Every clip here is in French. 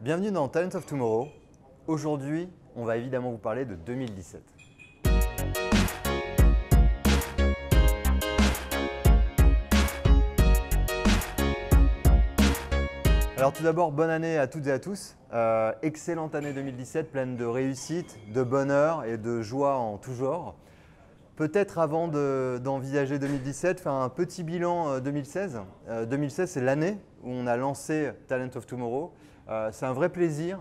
Bienvenue dans Talent of Tomorrow. Aujourd'hui, on va évidemment vous parler de 2017. Alors tout d'abord, bonne année à toutes et à tous. Excellente année 2017, pleine de réussite, de bonheur et de joie en tout genre. Peut-être avant d'envisager 2017, faire un petit bilan 2016. 2016, c'est l'année où on a lancé Talent of Tomorrow. C'est un vrai plaisir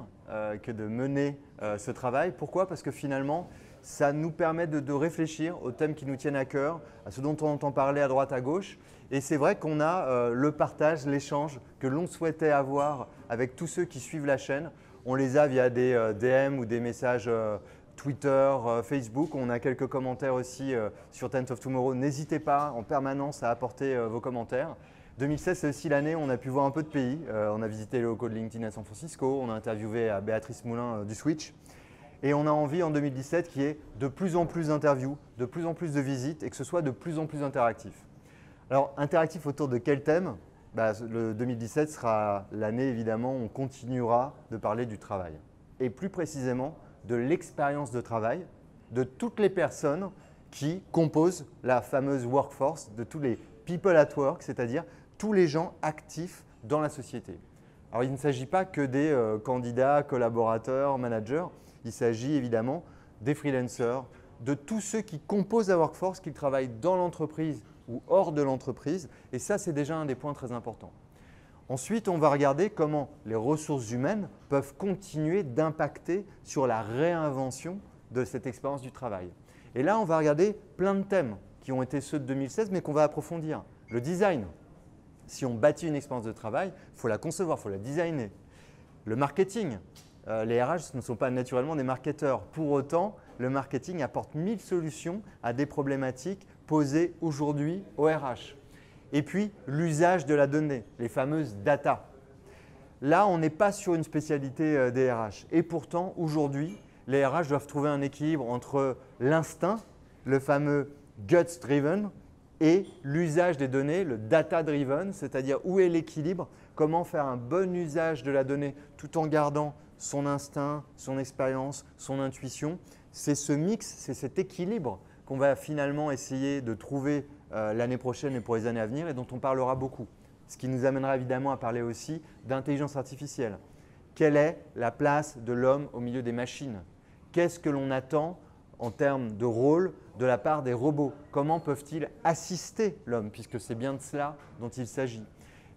que de mener ce travail. Pourquoi? Parce que finalement, ça nous permet de réfléchir aux thèmes qui nous tiennent à cœur, à ce dont on entend parler à droite, à gauche. Et c'est vrai qu'on a le partage, l'échange que l'on souhaitait avoir avec tous ceux qui suivent la chaîne. On les a via des DM ou des messages Twitter, Facebook. On a quelques commentaires aussi sur Talent of Tomorrow. N'hésitez pas en permanence à apporter vos commentaires. 2016, c'est aussi l'année où on a pu voir un peu de pays. On a visité les locaux de LinkedIn à San Francisco. On a interviewé Béatrice Moulin du Switch. Et on a envie en 2017 qu'il y ait de plus en plus d'interviews, de plus en plus de visites et que ce soit de plus en plus interactif. Alors, interactif autour de quel thème? Le 2017 sera l'année, évidemment, où on continuera de parler du travail. Et plus précisément, de l'expérience de travail de toutes les personnes qui composent la fameuse workforce, de tous les people at work, c'est-à-dire tous les gens actifs dans la société. Alors, il ne s'agit pas que des candidats, collaborateurs, managers. Il s'agit évidemment des freelancers, de tous ceux qui composent la workforce, qui travaillent dans l'entreprise ou hors de l'entreprise. Et ça, c'est déjà un des points très importants. Ensuite, on va regarder comment les ressources humaines peuvent continuer d'impacter sur la réinvention de cette expérience du travail. Et là, on va regarder plein de thèmes qui ont été ceux de 2016, mais qu'on va approfondir. Le design. Si on bâtit une expérience de travail, il faut la concevoir, il faut la designer. Le marketing. Les RH ne sont pas naturellement des marketeurs. Pour autant, le marketing apporte 1000 solutions à des problématiques posées aujourd'hui au RH. Et puis, l'usage de la donnée, les fameuses data. Là, on n'est pas sur une spécialité des RH. Et pourtant, aujourd'hui, les RH doivent trouver un équilibre entre l'instinct, le fameux guts driven, et l'usage des données, le data driven, c'est-à-dire où est l'équilibre, comment faire un bon usage de la donnée tout en gardant son instinct, son expérience, son intuition. C'est ce mix, c'est cet équilibre qu'on va finalement essayer de trouver l'année prochaine et pour les années à venir et dont on parlera beaucoup. Ce qui nous amènera évidemment à parler aussi d'intelligence artificielle. Quelle est la place de l'homme au milieu des machines? Qu'est-ce que l'on attend en termes de rôle de la part des robots? Comment peuvent-ils assister l'homme puisque c'est bien de cela dont il s'agit?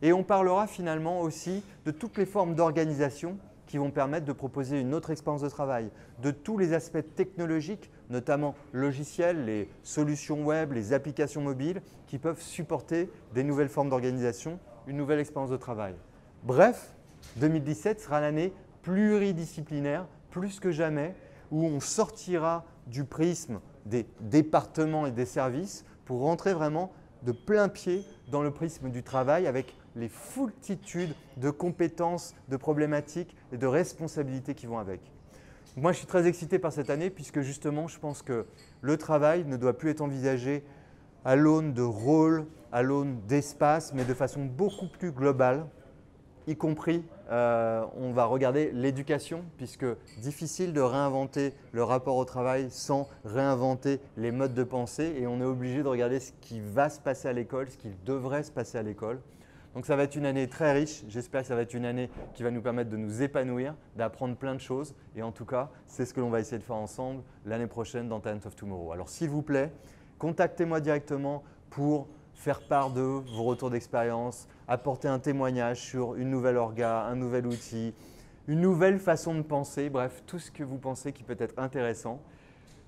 Et on parlera finalement aussi de toutes les formes d'organisation qui vont permettre de proposer une autre expérience de travail, de tous les aspects technologiques, notamment logiciels, les solutions web, les applications mobiles qui peuvent supporter des nouvelles formes d'organisation, une nouvelle expérience de travail. Bref, 2017 sera l'année pluridisciplinaire, plus que jamais, où on sortira du prisme des départements et des services pour rentrer vraiment de plein pied dans le prisme du travail avec les foultitudes de compétences, de problématiques et de responsabilités qui vont avec. Moi, je suis très excité par cette année puisque justement, je pense que le travail ne doit plus être envisagé à l'aune de rôle, à l'aune d'espace, mais de façon beaucoup plus globale, y compris, on va regarder l'éducation puisque difficile de réinventer le rapport au travail sans réinventer les modes de pensée et on est obligé de regarder ce qui va se passer à l'école, ce qui devrait se passer à l'école. Donc ça va être une année très riche, j'espère que ça va être une année qui va nous permettre de nous épanouir, d'apprendre plein de choses et en tout cas, c'est ce que l'on va essayer de faire ensemble l'année prochaine dans Talent of Tomorrow. Alors s'il vous plaît, contactez-moi directement pour faire part de vos retours d'expérience, apporter un témoignage sur une nouvelle orga, un nouvel outil, une nouvelle façon de penser, bref, tout ce que vous pensez qui peut être intéressant.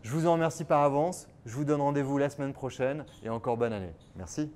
Je vous en remercie par avance, je vous donne rendez-vous la semaine prochaine et encore bonne année. Merci.